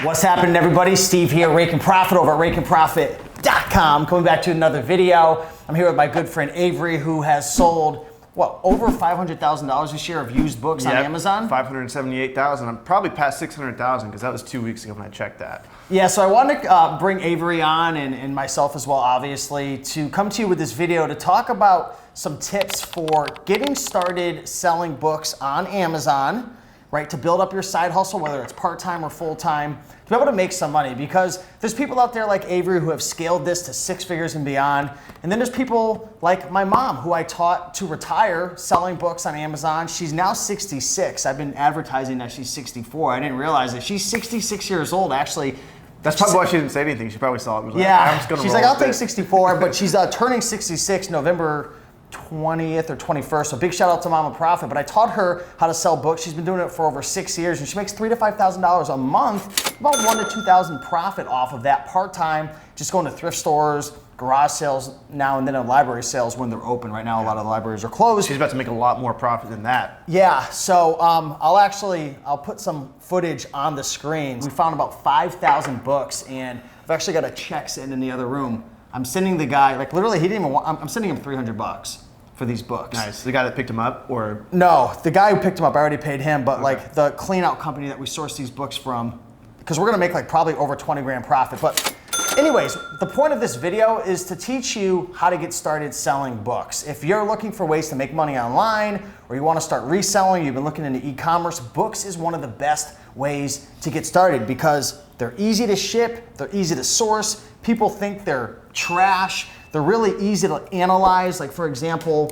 What's happening, everybody? Steve here, Raiken Profit over at RaikenProfit.com. Coming back to another video. I'm here with my good friend Avery, who has sold, what, over $500,000 this year of used books on Amazon? 578,000. I'm probably past 600,000 because that was 2 weeks ago when I checked that. Yeah, so I wanted to bring Avery on and myself as well, obviously, to come to you with this video to talk about some tips for getting started selling books on Amazon, right? To build up your side hustle, whether it's part-time or full-time, to be able to make some money, because there's people out there like Avery who have scaled this to 6 figures and beyond. And then there's people like my mom, who I taught to retire selling books on Amazon. She's now 66. I've been advertising that she's 64. I didn't realize that she's 66 years old, actually. That's probably why she didn't say anything. She probably saw it and was like, yeah, I'm just gonna she's roll like, I'll with take it. 64, but she's turning 66 November 20th or 21st. So big shout out to Mama Profit. But I taught her how to sell books. She's been doing it for over 6 years, and she makes $3,000 to $5,000 a month, about $1,000 to $2,000 profit off of that part-time, just going to thrift stores, garage sales now and then, in library sales when they're open. Right now, a lot of the libraries are closed. She's about to make a lot more profit than that. Yeah, so I'll put some footage on the screen. We found about 5,000 books, and I've actually got a check sitting in the other room. I'm sending the guy, like literally, he didn't even want, I'm sending him $300 for these books. Nice. The guy that picked him up, or? No, the guy who picked him up, I already paid him, but like the clean out company that we source these books from, because we're gonna make like probably over 20 grand profit. But anyways, the point of this video is to teach you how to get started selling books. If you're looking for ways to make money online, or you wanna start reselling, you've been looking into e-commerce, books is one of the best ways to get started, because they're easy to ship, they're easy to source. People think they're trash. They're really easy to analyze. Like, for example,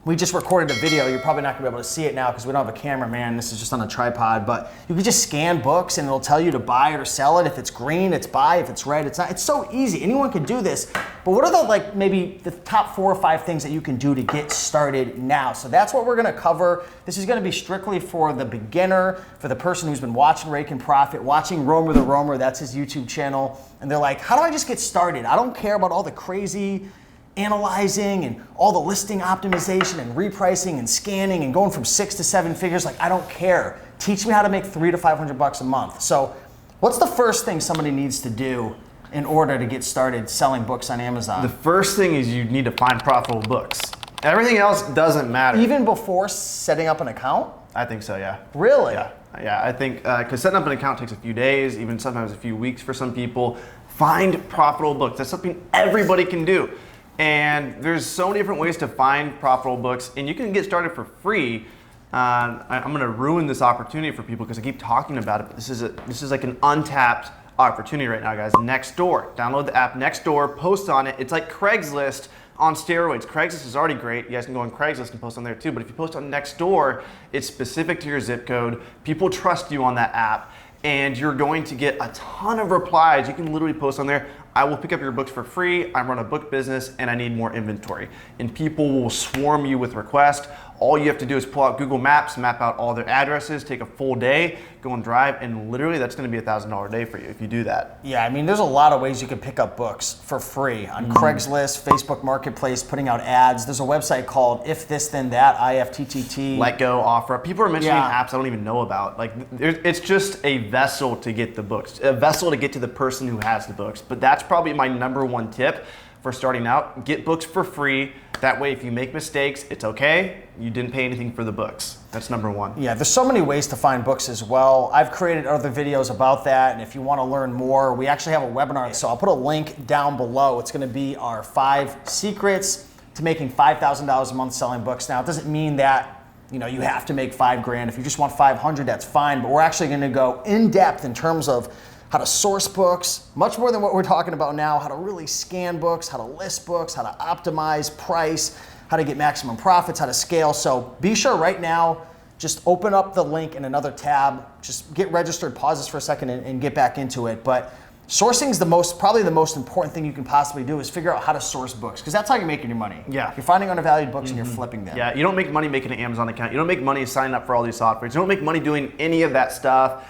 we just recorded a video. You're probably not gonna be able to see it now because we don't have a cameraman. This is just on a tripod, but you can just scan books and it'll tell you to buy it or sell it. If it's green, it's buy. If it's red, it's not. It's so easy. Anyone can do this. But what are the, like, maybe the top 4 or 5 things that you can do to get started now? So that's what we're gonna cover. This is gonna be strictly for the beginner, for the person who's been watching Raiken Profit, watching Romer the Romer, that's his YouTube channel. And they're like, how do I just get started? I don't care about all the crazy analyzing and all the listing optimization and repricing and scanning and going from 6 to 7 figures. Like, I don't care. Teach me how to make $300 to $500 a month. So what's the first thing somebody needs to do in order to get started selling books on Amazon? The first thing is you need to find profitable books. Everything else doesn't matter. Even before setting up an account? I think so, yeah. Really? Yeah, I think, because setting up an account takes a few days, even sometimes a few weeks for some people. Find profitable books. That's something everybody can do. And there's so many different ways to find profitable books, and you can get started for free. I'm going to ruin this opportunity for people because I keep talking about it, but this is like an untapped opportunity right now, guys. Nextdoor. Download the app Nextdoor, post on it. It's like Craigslist on steroids. Craigslist is already great. You guys can go on Craigslist and post on there too, but if you post on Nextdoor, it's specific to your zip code. People trust you on that app, and you're going to get a ton of replies. You can literally post on there, I will pick up your books for free, I run a book business, and I need more inventory. And people will swarm you with requests. All you have to do is pull out Google Maps, map out all their addresses, take a full day, go and drive, and literally that's gonna be $1,000 a day for you if you do that. Yeah, I mean, there's a lot of ways you can pick up books for free on Craigslist, Facebook Marketplace, putting out ads. There's a website called If This Then That, IFTTT. Let Go, Offer. People are mentioning Yeah. apps I don't even know about. Like, it's just a vessel to get the books, a vessel to get to the person who has the books. But that's probably my #1 tip for starting out. Get books for free. That way, if you make mistakes, it's okay. You didn't pay anything for the books. That's #1. Yeah, there's so many ways to find books as well. I've created other videos about that, and if you want to learn more, we actually have a webinar. So I'll put a link down below. It's going to be our 5 secrets to making $5,000 a month selling books. Now, it doesn't mean that you have to make 5 grand. If you just want 500, that's fine. But we're actually going to go in depth in terms of how to source books, much more than what we're talking about now, how to really scan books, how to list books, how to optimize price, how to get maximum profits, how to scale. So be sure right now, just open up the link in another tab, just get registered, pause this for a second and get back into it. But sourcing is probably the most important thing you can possibly do, is figure out how to source books, because that's how you're making your money. Yeah. You're finding undervalued books and you're flipping them. Yeah, you don't make money making an Amazon account. You don't make money signing up for all these softwares. You don't make money doing any of that stuff.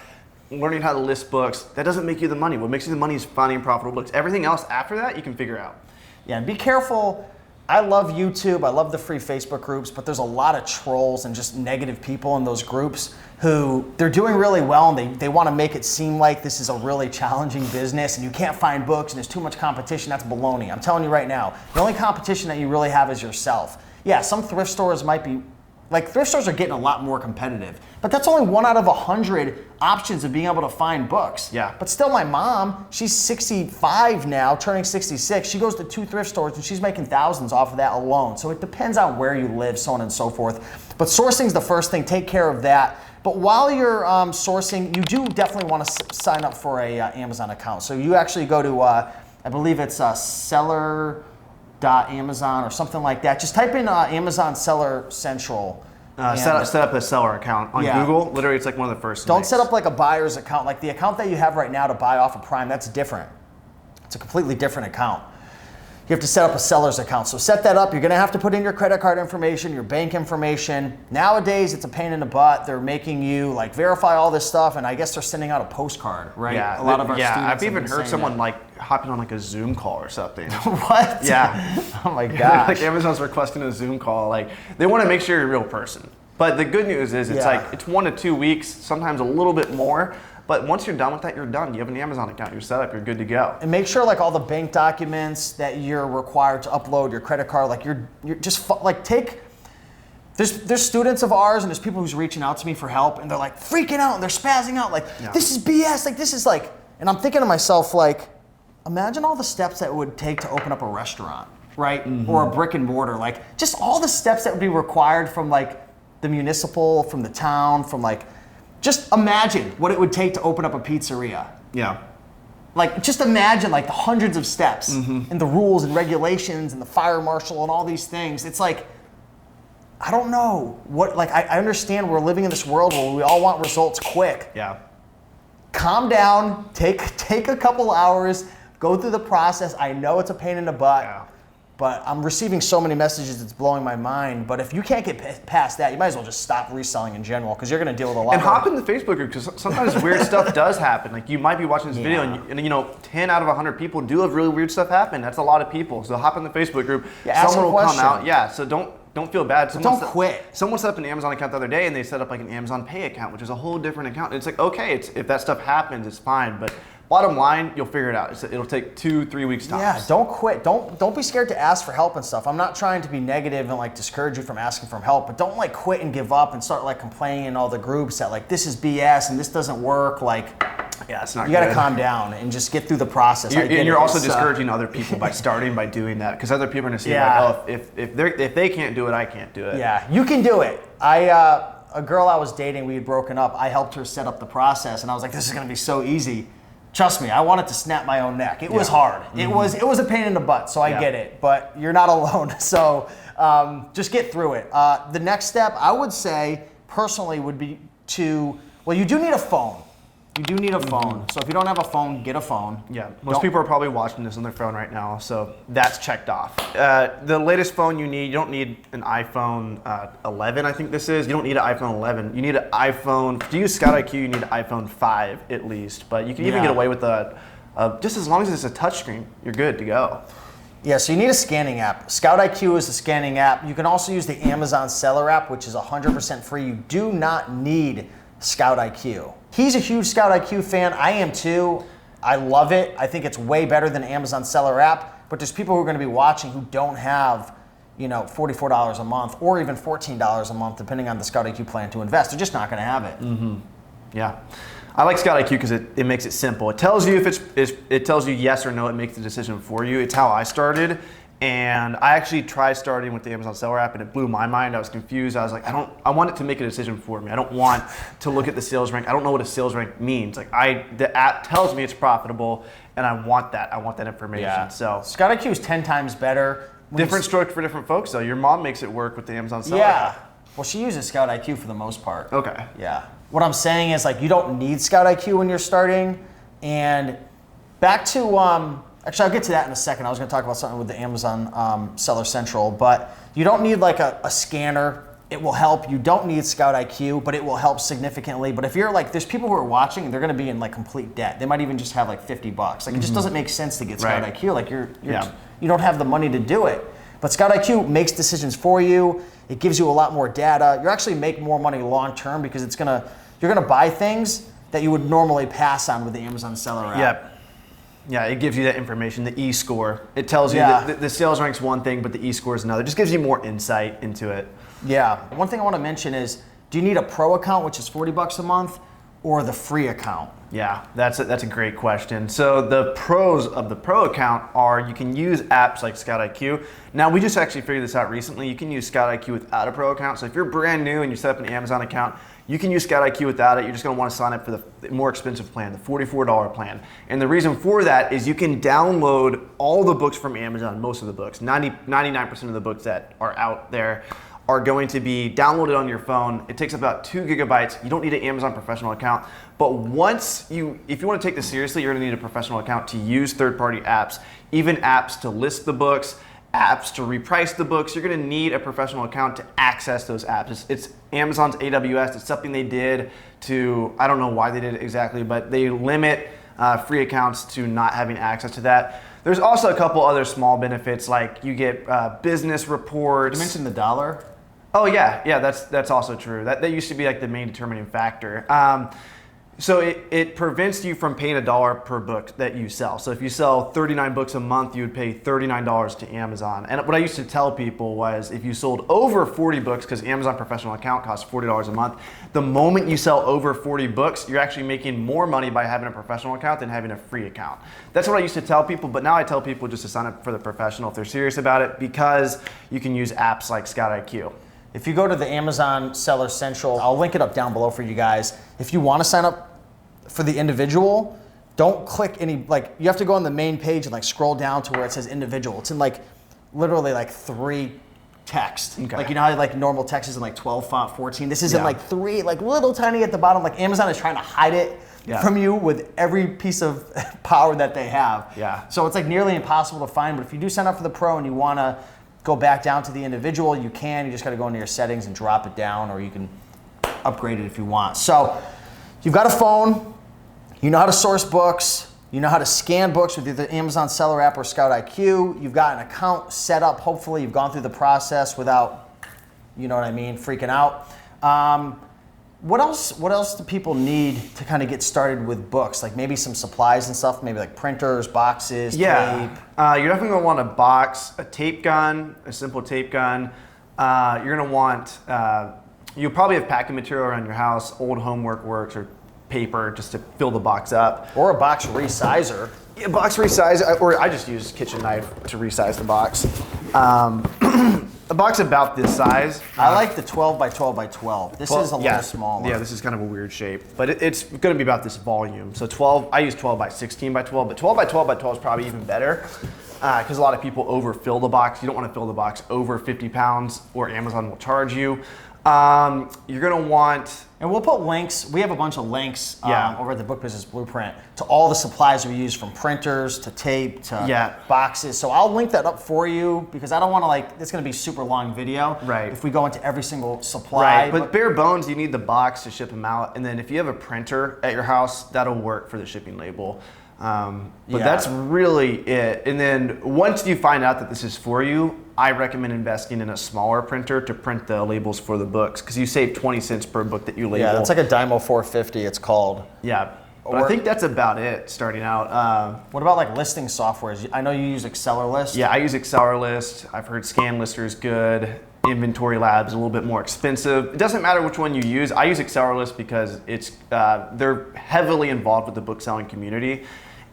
Learning how to list books, that doesn't make you the money. What makes you the money is finding profitable books. Everything else after that, you can figure out. Yeah, and be careful I love YouTube, I love the free Facebook groups, but there's a lot of trolls and just negative people in those groups who they're doing really well and they want to make it seem like this is a really challenging business and you can't find books and there's too much competition. That's baloney. I'm telling you right now, the only competition that you really have is yourself. Yeah, some thrift stores might be, like thrift stores are getting a lot more competitive, but that's only 1 out of 100 options of being able to find books. Yeah. But still my mom, she's 65 now, turning 66. She goes to 2 thrift stores and she's making thousands off of that alone. So it depends on where you live, so on and so forth. But sourcing's the first thing, take care of that. But while you're sourcing, you do definitely want to sign up for a Amazon account. So you actually go to, I believe it's seller.amazon or something like that. Just type in Amazon Seller Central. Set up a seller account on Google. Literally, it's like one of the first. Don't set up like a buyer's account. Like the account that you have right now to buy off of Prime, that's different. It's a completely different account. You have to set up a seller's account. So set that up. You're going to have to put in your credit card information, your bank information. Nowadays, it's a pain in the butt. They're making you like verify all this stuff, and I guess they're sending out a postcard, right? Yeah, a lot of our students. I've even heard someone that. like hopping on like a Zoom call or something. What? Yeah. Oh my gosh. Like Amazon's requesting a Zoom call. Like they want to make sure you're a real person. But the good news is it's like it's 1 to 2 weeks, sometimes a little bit more. But once you're done with that, you're done. You have an Amazon account, you're set up, you're good to go. And make sure like all the bank documents that you're required to upload, your credit card, like you're just like take, there's students of ours and there's people who's reaching out to me for help and they're like freaking out and they're spazzing out like, this is BS, like this is like, and I'm thinking to myself like, imagine all the steps that it would take to open up a restaurant, right? Mm-hmm. Or a brick and mortar, like just all the steps that would be required from like the municipal, from the town, from like, just imagine what it would take to open up a pizzeria. Yeah. Like, just imagine like the hundreds of steps and the rules and regulations and the fire marshal and all these things. It's like, I don't know what, like, I understand we're living in this world where we all want results quick. Yeah. Calm down, take a couple hours, go through the process. I know it's a pain in the butt. But I'm receiving so many messages, it's blowing my mind. But if you can't get past that, you might as well just stop reselling in general because you're going to deal with a lot. And hop in the Facebook group because sometimes weird stuff does happen. Like you might be watching this video and you know 10 out of 100 people do have really weird stuff happen. That's a lot of people. So hop in the Facebook group. Someone will come out. Yeah. So don't feel bad. Don't quit. Someone set up an Amazon account the other day and they set up like an Amazon Pay account, which is a whole different account. And it's like okay, if that stuff happens, it's fine. But bottom line, you'll figure it out. It'll take 2-3 weeks tops. Yeah, don't quit. Don't be scared to ask for help and stuff. I'm not trying to be negative and like discourage you from asking for help, but don't like quit and give up and start like complaining in all the groups that like this is BS and this doesn't work. Like, yeah, it's not. You got to calm down and just get through the process. You're also discouraging other people by doing that because other people are going to see like, oh, if they can't do it, I can't do it. Yeah, you can do it. A girl I was dating, we had broken up. I helped her set up the process, and I was like, this is going to be so easy. Trust me, I wanted to snap my own neck. It was hard. It was a pain in the butt, so I get it. But you're not alone, so just get through it. The next step, I would say, personally, would be well, you do need a phone. You do need a phone. So if you don't have a phone, get a phone. Yeah, most people are probably watching this on their phone right now, so that's checked off. The latest phone you don't need an iPhone 11, I think this is. You don't need an iPhone 11. You need an iPhone, to use Scout IQ, you need an iPhone 5 at least, but you can even get away with just as long as it's a touchscreen, you're good to go. Yeah, so you need a scanning app. Scout IQ is a scanning app. You can also use the Amazon Seller app, which is 100% free. You do not need Scout IQ. He's a huge Scout IQ fan. I am too. I love it. I think it's way better than Amazon Seller app. But there's people who are going to be watching who don't have, $44 a month or even $14 a month, depending on the Scout IQ plan to invest. They're just not going to have it. Mm-hmm. Yeah. I like Scout IQ because it makes it simple. It tells you it tells you yes or no. It makes the decision for you. It's how I started. And I actually tried starting with the Amazon Seller app and it blew my mind. I was confused. I was like, I want it to make a decision for me. I don't want to look at the sales rank. I don't know what a sales rank means. Like the app tells me it's profitable and I want that. I want that information. Yeah. So Scout IQ is 10 times better. Different stroke for different folks though. Your mom makes it work with the Amazon Seller app. Well, she uses Scout IQ for the most part. Okay. Yeah. What I'm saying is like you don't need Scout IQ when you're starting. And back to actually, I'll get to that in a second. I was going to talk about something with the Amazon Seller Central, but you don't need like a scanner. It will help. You don't need Scout IQ, but it will help significantly. But if you're like, there's people who are watching and they're going to be in like complete debt. They might even just have like $50. Like it just doesn't make sense to get Scout IQ. Like you don't have the money to do it. But Scout IQ makes decisions for you. It gives you a lot more data. You actually make more money long term because you're gonna buy things that you would normally pass on with the Amazon seller app. Yep. Yeah, it gives you that information, the e-score. It tells you that the sales rank's one thing, but the e-score is another. It just gives you more insight into it. Yeah. One thing I want to mention is, do you need a pro account, which is $40 a month, or the free account? Yeah, that's a great question. So the pros of the pro account are you can use apps like Scout IQ. Now, we just actually figured this out recently. You can use Scout IQ without a pro account. So if you're brand new and you set up an Amazon account, you can use Scout IQ without it. You're just going to want to sign up for the more expensive plan, the $44 plan. And the reason for that is you can download all the books from Amazon, most of the books, 99% of the books that are out there are going to be downloaded on your phone. It takes about 2 gigabytes. You don't need an Amazon professional account. But if you want to take this seriously, you're going to need a professional account to use third-party apps, even apps to list the books, apps to reprice the books. You're going to need a professional account to access those apps. It's Amazon's AWS. It's something they did to, I don't know why they did it exactly, but they limit free accounts to not having access to that. There's also a couple other small benefits, like you get business reports. You mentioned the dollar. Oh yeah, that's also true. That used to be like the main determining factor. So it prevents you from paying $1 per book that you sell. So if you sell 39 books a month, you would pay $39 to Amazon. And what I used to tell people was if you sold over 40 books, because Amazon professional account costs $40 a month, the moment you sell over 40 books, you're actually making more money by having a professional account than having a free account. That's what I used to tell people, but now I tell people just to sign up for the professional if they're serious about it, because you can use apps like Scout IQ. If you go to the Amazon Seller Central, I'll link it up down below for you guys. If you want to sign up for the individual, don't click any, you have to go on the main page and scroll down to where it says individual. It's in literally 3 text. Okay. You know how normal text is in 12 font 14? This is in 3, little tiny at the bottom. Amazon is trying to hide it from you with every piece of power that they have. Yeah. So it's nearly impossible to find, but if you do sign up for the pro and you want to go back down to the individual, you can. You just got to go into your settings and drop it down, or you can upgrade it if you want. So you've got a phone, you know how to source books, you know how to scan books with either Amazon Seller app or Scout IQ. You've got an account set up. Hopefully you've gone through the process without, freaking out. What else do people need to kind of get started with books? Maybe some supplies and stuff, maybe printers, boxes, tape. You're definitely gonna want a box, a tape gun, a simple tape gun. You're gonna want, you'll probably have packing material around your house, old homework works, or paper just to fill the box up. Or a box resizer. Yeah, box resize, or I just use kitchen knife to resize the box. A box about this size. I like the 12 by 12 by 12. This is a little smaller. Yeah, this is kind of a weird shape, but it's going to be about this volume. So 12, I use 12 by 16 by 12, but 12 by 12 by 12 is probably even better because a lot of people overfill the box. You don't want to fill the box over 50 pounds or Amazon will charge you. You're going to want... And we'll put links. We have a bunch of links over at the Book Business Blueprint to all the supplies we use, from printers to tape to boxes. So I'll link that up for you because I don't want to it's going to be a super long video. Right. If we go into every single supply. Right. But bare bones, you need the box to ship them out. And then if you have a printer at your house, that'll work for the shipping label. But that's really it. And then once you find out that this is for you, I recommend investing in a smaller printer to print the labels for the books because you save 20 cents per book that you label. Yeah, that's like a Dymo 450 it's called. Yeah, but I think that's about it starting out. What about listing softwares? I know you use AccelerList. Yeah, I use AccelerList. I've heard ScanLister is good. Inventory Lab's a little bit more expensive. It doesn't matter which one you use. I use AccelerList because they're heavily involved with the book selling community.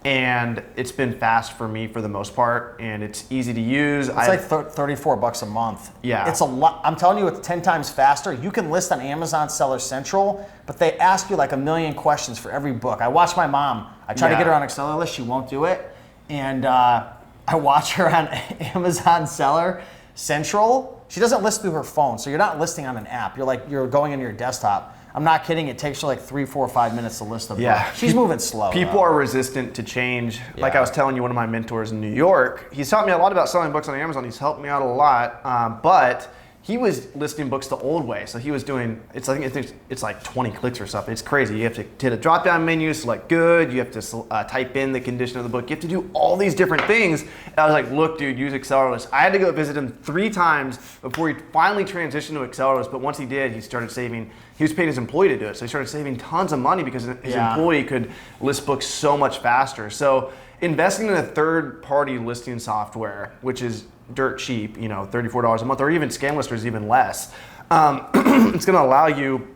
And it's been fast for me for the most part, and it's easy to use. It's $34 a month. Yeah. It's a lot. I'm telling you, it's 10 times faster. You can list on Amazon Seller Central, but they ask you a million questions for every book. I watch my mom. I try to get her on AccelerList. She won't do it. And I watch her on Amazon Seller Central. She doesn't list through her phone, so you're not listing on an app. You're going into your desktop. I'm not kidding. It takes her 3, 4, 5 minutes to list a book. She's moving slow. People are resistant to change. Yeah. Like I was telling you, one of my mentors in New York, he's taught me a lot about selling books on Amazon. He's helped me out a lot, but he was listing books the old way. So he was doing, I think it's like 20 clicks or something. It's crazy. You have to hit a drop down menu, select good. You have to type in the condition of the book. You have to do all these different things. And I was like, look, dude, use AccelerList. I had to go visit him 3 times before he finally transitioned to AccelerList. But once he did, he started saving, he was paying his employee to do it. So he started saving tons of money because his employee could list books so much faster. So investing in a third-party listing software, which is dirt cheap, you know, $34 a month, or even ScanLister is even less. It's going to allow you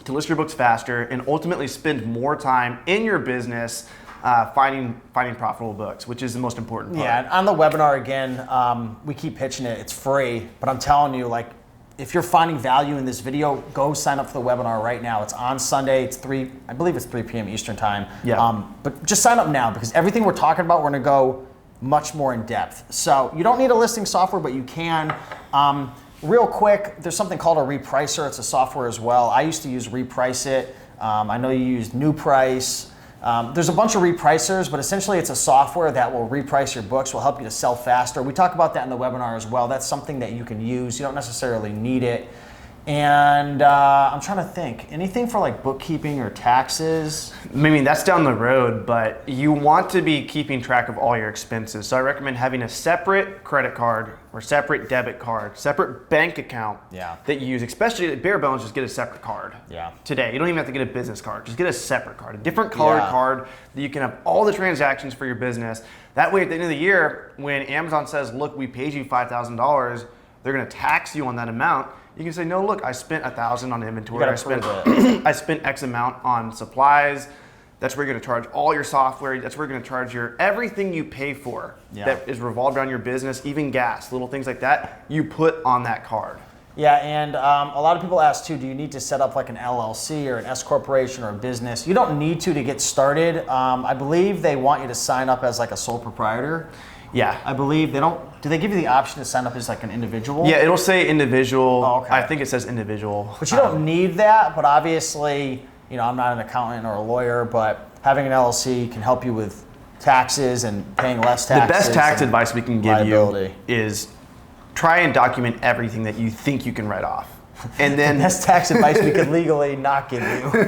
to list your books faster and ultimately spend more time in your business finding profitable books, which is the most important part. Yeah, and on the webinar again, we keep pitching it. It's free, but I'm telling you, like, if you're finding value in this video, go sign up for the webinar right now. It's on Sunday. It's I believe it's 3 p.m. Eastern time. Yeah. But just sign up now, because everything we're talking about, we're going to go much more in depth. So you don't need a listing software, but you can. Real quick, there's something called a repricer. It's a software as well. I used to use Reprice It. I know you used New Price. There's a bunch of repricers, but essentially it's a software that will reprice your books, will help you to sell faster. We talk about that in the webinar as well. That's something that you can use. You don't necessarily need it. And I'm trying to think, anything for like bookkeeping or taxes? I mean, that's down the road, but you want to be keeping track of all your expenses. So I recommend having a separate credit card or separate debit card, separate bank account that you use, especially at bare bones, just get a separate card. Today, you don't even have to get a business card, just get a separate card, a different colored card that you can have all the transactions for your business. That way at the end of the year, when Amazon says, look, we paid you $5,000, they're gonna tax you on that amount. You can say, no, look, I spent $1,000 on inventory. I spent X amount on supplies. That's where you're going to charge all your software. That's where you're going to charge your everything you pay for that is revolved around your business, even gas, little things like that, you put on that card. Yeah, and a lot of people ask too, do you need to set up like an LLC or an S corporation or a business? You don't need to get started. I believe they want you to sign up as like a sole proprietor. Yeah. I believe they don't. Do they give you the option to sign up as like an individual? Yeah, it'll say individual. Oh, okay. I think it says individual. But you don't need that. But obviously, you know, I'm not an accountant or a lawyer, but having an LLC can help you with taxes and paying less taxes. The best tax advice we can give you is try and document everything that you think you can write off. And then the best tax advice we could legally not give you.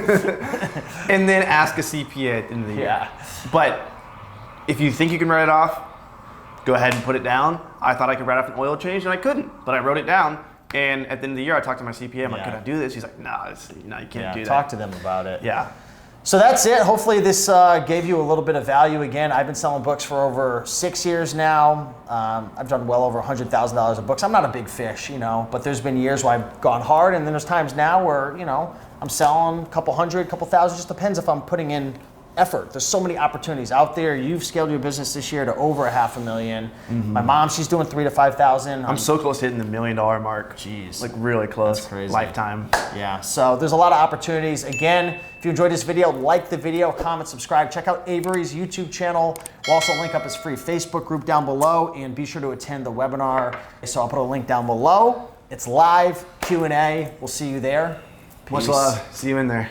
And then ask a CPA at the end of the year. Yeah. But if you think you can write it off, go ahead and put it down. I thought I could write off an oil change, and I couldn't, but I wrote it down. And at the end of the year, I talked to my CPA. I'm like, can I do this? He's like, no, you can't do that. Talk to them about it. Yeah. So that's it. Hopefully this gave you a little bit of value. Again, I've been selling books for over 6 years now. I've done well over $100,000 of books. I'm not a big fish, you know, but there's been years where I've gone hard, and then there's times now where, you know, I'm selling a couple hundred, couple thousand. Just depends if I'm putting in effort. There's so many opportunities out there. You've scaled your business this year to over $500,000. My mom, she's doing $3,000 to $5,000. I'm so close to hitting the $1 million mark. Jeez. Like really close. That's crazy. Lifetime. Yeah, so there's a lot of opportunities. Again, if you enjoyed this video, like the video, comment, subscribe. Check out Avery's YouTube channel. We'll also link up his free Facebook group down below, and be sure to attend the webinar. So I'll put a link down below. It's live Q&A. We'll see you there. Peace. Much love. See you in there.